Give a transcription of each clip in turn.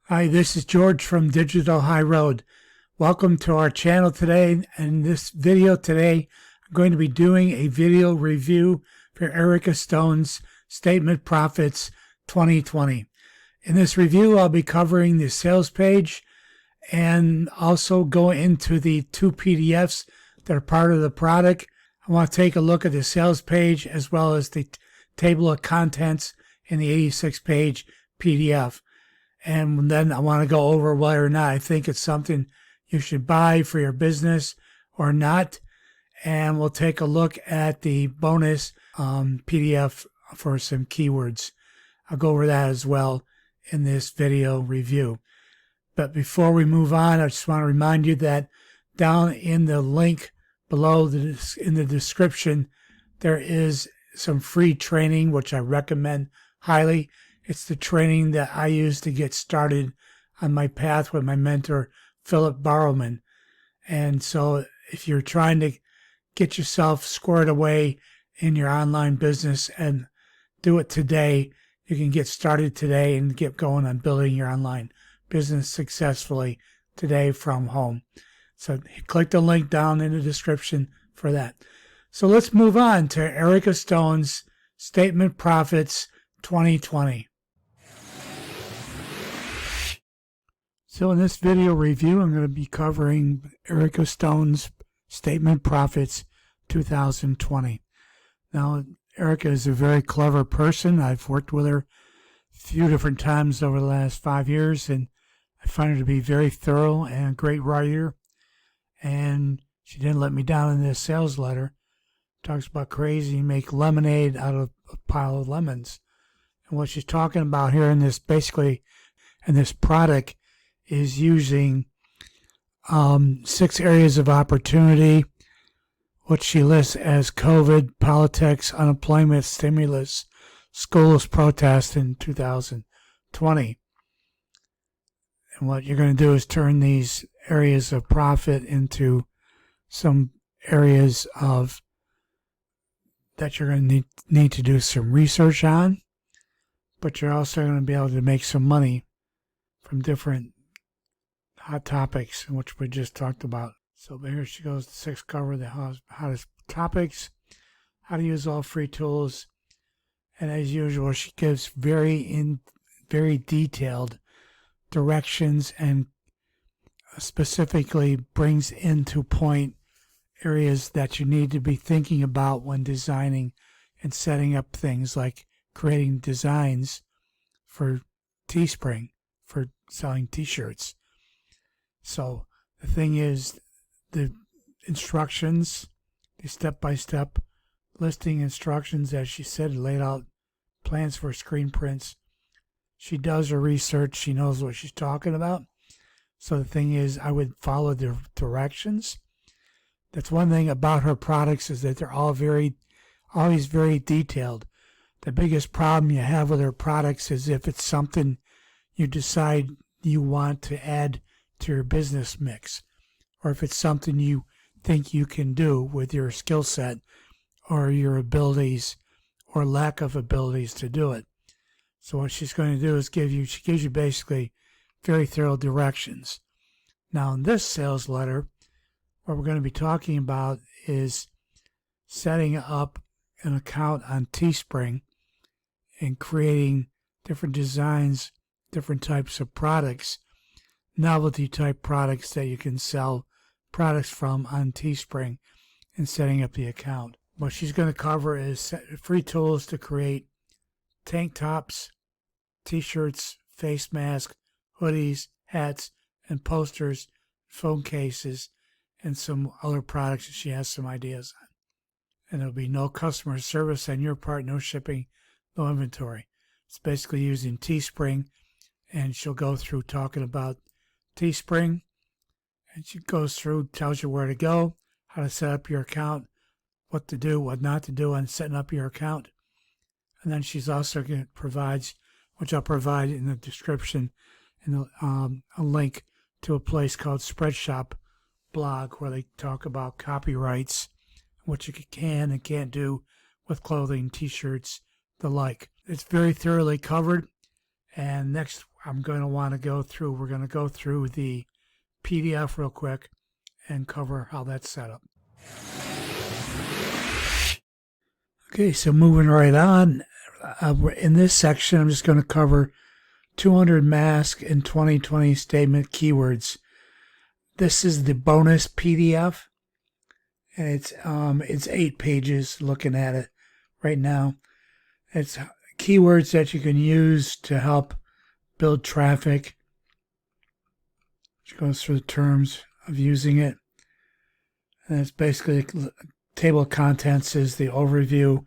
Hi, this is George from Digital High Road. Welcome to our channel today. In this video today, I'm going to be doing a video review for Erica Stone's Statement Profits 2020. In this review, I'll be covering the sales page and also go into the two PDFs that are part of the product. I want to take a look at the sales page as well as the table of contents in the 86-page PDF. And then I want to go over whether or not I think it's something you should buy for your business or not. And we'll take a look at the bonus PDF for some keywords. I'll go over that as well in this video review. But before we move on, I just want to remind you that down in the link below in the description, there is some free training, which I recommend highly. It's the training that I use to get started on my path with my mentor, Philip Barrowman. And so if you're trying to get yourself squared away in your online business and do it today, you can get started today and get going on building your online business successfully today from home. So click the link down in the description for that. So let's move on to Erica Stone's Statement Profits 2020. So in this video review, I'm going to be covering Erica Stone's Statement Profits 2020. Now, Erica is a very clever person. I've worked with her a few different times over the last 5 years, and I find her to be very thorough and a great writer. And she didn't let me down in this sales letter. Talks about crazy, make lemonade out of a pile of lemons. And what she's talking about here in this, basically, in this product, is using 6 areas of opportunity, which she lists as COVID, politics, unemployment, stimulus, schools, protest in 2020. And what you're going to do is turn these areas of profit into some areas of that you're going to need to do some research on, but you're also going to be able to make some money from different hot topics, which we just talked about. So here she goes, the 6 cover the hottest topics, how to use all free tools, and as usual, she gives very detailed directions and specifically brings into point areas that you need to be thinking about when designing and setting up things like creating designs for Teespring for selling t-shirts. So the thing is, the instructions, the step-by-step listing instructions, as she said, laid out plans for screen prints. She does her research. She knows what she's talking about. So the thing is, I would follow the directions. That's one thing about her products, is that they're always very detailed. The biggest problem you have with her products is if it's something you decide you want to add to your business mix, or if it's something you think you can do with your skill set or your abilities or lack of abilities to do it. So what she's going to do is she gives you basically very thorough directions. Now in this sales letter, what we're going to be talking about is setting up an account on Teespring and creating different designs, different types of products, novelty type products that you can sell products from on Teespring, and setting up the account. What she's going to cover is free tools to create tank tops, t-shirts, face masks, hoodies, hats, and posters, phone cases, and some other products that she has some ideas on. And there'll be no customer service on your part, no shipping, no inventory. It's basically using Teespring, and she'll go through talking about Teespring, and she goes through, tells you where to go, how to set up your account, what to do, what not to do on setting up your account. And then she's also going to provide, which I'll provide in the description, a link to a place called Spreadshop blog, where they talk about copyrights, what you can and can't do with clothing, t-shirts, the like. It's very thoroughly covered, and next I'm going to want to go through, we're going to go through the PDF real quick and cover how that's set up. Okay, so moving right on, in this section, I'm just going to cover 200 mask and 2020 statement keywords. This is the bonus PDF, and it's 8 pages looking at it right now. It's keywords that you can use to help build traffic. Which goes through the terms of using it. And it's basically table of contents is the overview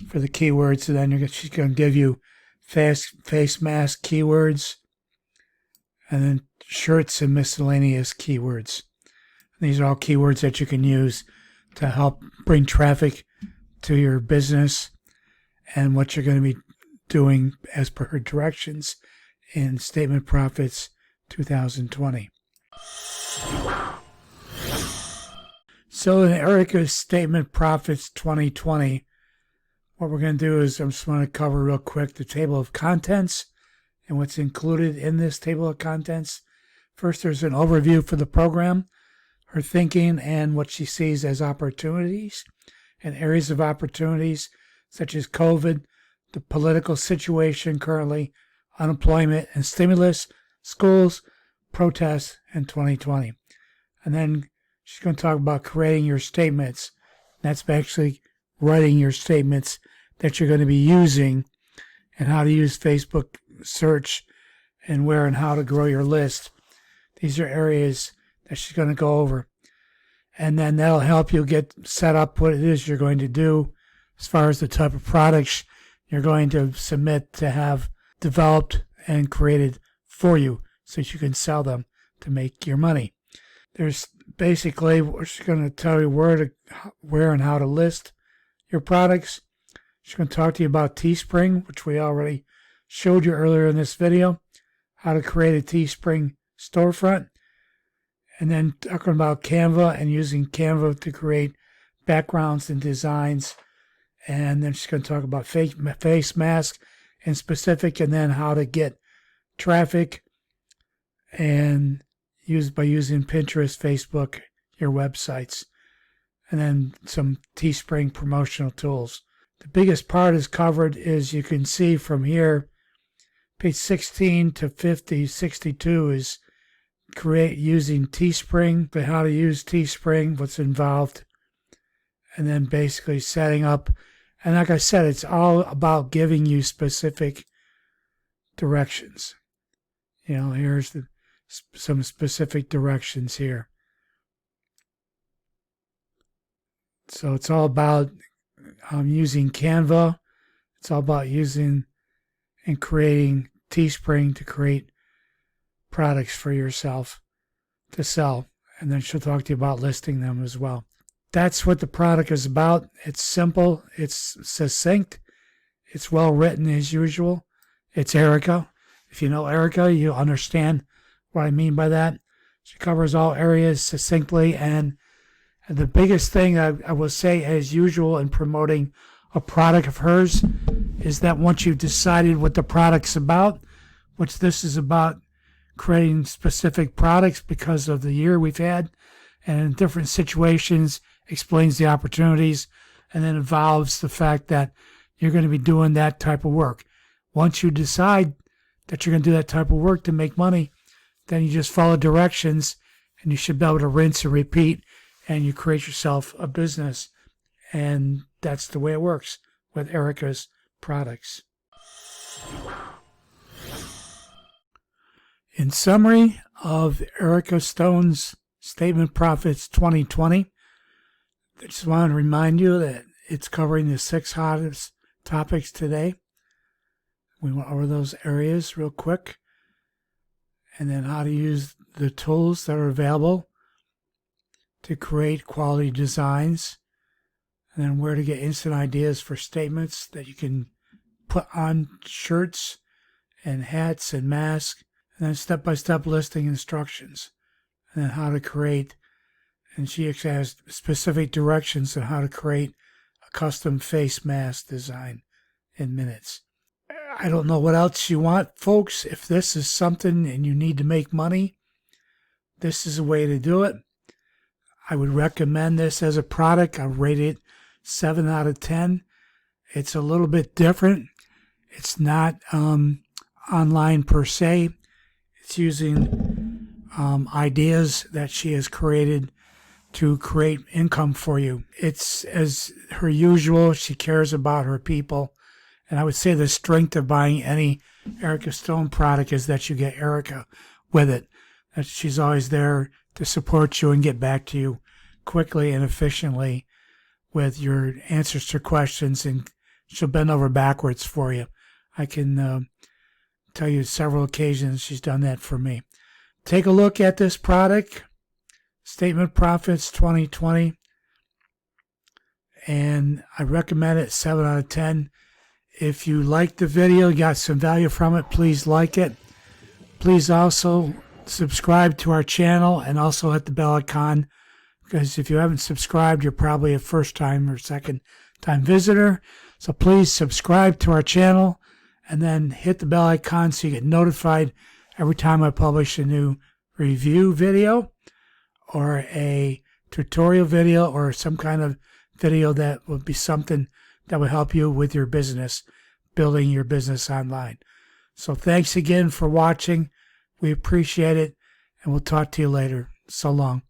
for the keywords. So then she's going to give you face mask keywords, and then shirts and miscellaneous keywords. And these are all keywords that you can use to help bring traffic to your business and what you're going to be doing as per her directions in Statement Profits 2020. So in Erica's Statement Profits 2020, what we're going to do is I'm just going to cover real quick the table of contents and what's included in this table of contents. First, there's an overview for the program, her thinking, and what she sees as opportunities and areas of opportunities such as COVID, the political situation currently, unemployment and stimulus, schools, protests, and 2020. And then she's going to talk about creating your statements. That's actually writing your statements that you're going to be using and how to use Facebook search and where and how to grow your list. These are areas that she's going to go over. And then that'll help you get set up what it is you're going to do as far as the type of products you're going to submit to have developed and created for you so that you can sell them to make your money. There's basically, we're just going to tell you where and how to list your products. She's going to talk to you about Teespring, which we already showed you earlier in this video, how to create a Teespring storefront, and then talking about Canva and using Canva to create backgrounds and designs. And then she's going to talk about face mask in specific, and then how to get traffic and by using Pinterest, Facebook, your websites, and then some Teespring promotional tools. The biggest part is covered, is you can see from here, page 16 to 62 is using Teespring, but how to use Teespring, what's involved, and then basically setting up. And like I said, it's all about giving you specific directions. Here's some specific directions here. So it's all about using Canva. It's all about using and creating Teespring to create products for yourself to sell. And then she'll talk to you about listing them as well. That's what the product is about. It's simple. It's succinct. It's well written as usual. It's Erica. If you know Erica, you understand what I mean by that. She covers all areas succinctly. And the biggest thing I will say, as usual, in promoting a product of hers, is that once you've decided what the product's about, which this is about creating specific products because of the year we've had, and in different situations, explains the opportunities, and then involves the fact that you're going to be doing that type of work. Once you decide that you're going to do that type of work to make money, then you just follow directions, and you should be able to rinse and repeat, and you create yourself a business. And that's the way it works with Erica's products. In summary of Erica Stone's Statement Profits 2020, I just want to remind you that it's covering the 6 hottest topics today. We went over those areas real quick, and then how to use the tools that are available to create quality designs, and then where to get instant ideas for statements that you can put on shirts and hats and masks, and then step-by-step listing instructions, and then how to create, and she actually has specific directions on how to create a custom face mask design in minutes. I don't know what else you want, folks. If this is something and you need to make money, this is a way to do it. I would recommend this as a product. I rate it 7 out of 10. It's a little bit different. It's not online per se. It's using ideas that she has created to create income for you. It's, as her usual, she cares about her people. And I would say the strength of buying any Erica Stone product is that you get Erica with it. That she's always there to support you and get back to you quickly and efficiently with your answers to questions, and she'll bend over backwards for you. I can tell you several occasions she's done that for me. Take a look at this product, Statement Profits 2020, and I recommend it 7 out of 10. If you liked the video, got some value from it, please like it. Please also subscribe to our channel and also hit the bell icon, because if you haven't subscribed, you're probably a first time or second time visitor. So please subscribe to our channel and then hit the bell icon so you get notified every time I publish a new review video or a tutorial video or some kind of video that will be something that will help you with your business, building your business online. So thanks again for watching. We appreciate it, and we'll talk to you later. So long.